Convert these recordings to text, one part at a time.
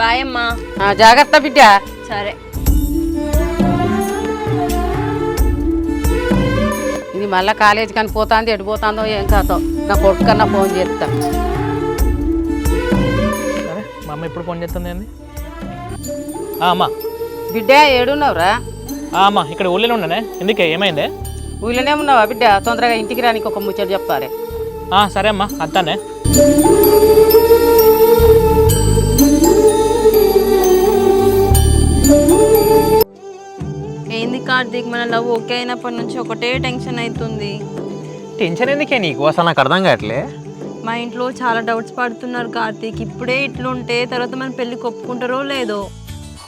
Bye అమ్మా. జాగ్రత్త బిడ్డ. సరే. ఇది మళ్ళీ కాలేజీ కానీ పోతాంది, ఎటు పోతాందో ఏం కాదో. నా కొడుకు కన్నా ఫోన్ చేస్తా. సరే మా అమ్మ ఎప్పుడు ఫోన్ చేస్తుంది అండి? అమ్మా బిడ్డ ఏడున్నావురా? అమ్మా ఇక్కడ ఊళ్ళోనే ఉన్నానే. ఎందుకే ఏమైందే? ఊళ్ళోనే ఉన్నావా బిడ్డ? తొందరగా ఇంటికి రానికి ఒక ముచ్చట చెప్పాలి. సరే అమ్మా అత్తానే. ఏంది కార్తీక్, మన లవ్ ఓకే అయినప్పటి నుంచి ఒకటే టెన్షన్ అవుతుంది. టెన్షన్ ఎందుకే నీకు? అసలు నాకు అర్థం కావట్లే. మా ఇంట్లో చాలా డౌట్స్ పడుతున్నారు కార్తీక్. ఇప్పుడే ఇట్లుంటే తర్వాత మన పెళ్ళికి ఒప్పుకుంటారో లేదో.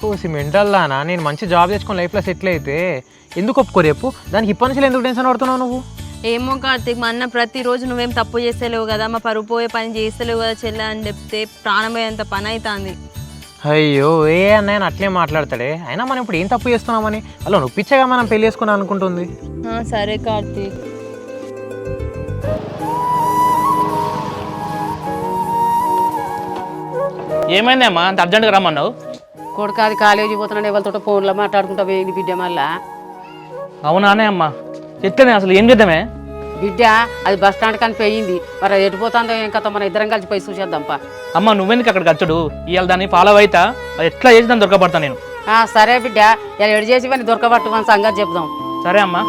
ఓసి మెంటల్ దానా? నేను మంచి జాబ్ తెచ్చుకొని లైఫ్లో సెటిల్ అయితే ఎందుకు ఒప్పుకో రేపు? దానికి ఇప్పటి నుంచి ఎందుకు టెన్షన్ పడుతున్నావు నువ్వు? ఏమో కార్తీక్, మా అన్న ప్రతిరోజు నువ్వేం తప్పు చేస్తలేవు కదా, మా పరువు పోయే పని చేస్తలేవు కదా చెల్లె అని చెప్తే ప్రాణమయ్యేంత పని అవుతుంది. అయ్యో ఏ అన్నయ్య అట్లే మాట్లాడతాడే. అయినా మనం ఇప్పుడు ఏం తప్పు చేస్తున్నామని అలా నొప్పించగా మనం పెళ్లి చేసుకుని అనుకుంటుంది. సరే కార్తీక్. ఏమైంది అమ్మా అంత అర్జెంట్గా రమ్మన్నావు? కొడుకు అది కాలేజీ పోతున్నాడు, ఎవరితో ఫోన్లో మాట్లాడుకుంటా పోయింది బిడ్డ. మళ్ళా అవునానే అమ్మా చెప్తేనే అసలు ఏం చేద్దామే? బిడ్డ అది బస్ స్టాండ్ కానీ పోయింది. మరి అది ఎటు పోతుందో ఏం కథ, మన ఇద్దరం కలిసి పోయి చూసేద్దాంపా. అమ్మ నువ్వెందుకు అక్కడికి వచ్చాడు? ఇవాళ దాన్ని ఫాలో అవుతా, అది ఎట్లా చేసి దాన్ని దొరకబడతా నేను. సరే బిడ్డ, ఇలా ఎడు చేసి ఇవన్నీ దొరకబట్టు మన సంగతి చెప్దాం. సరే అమ్మా.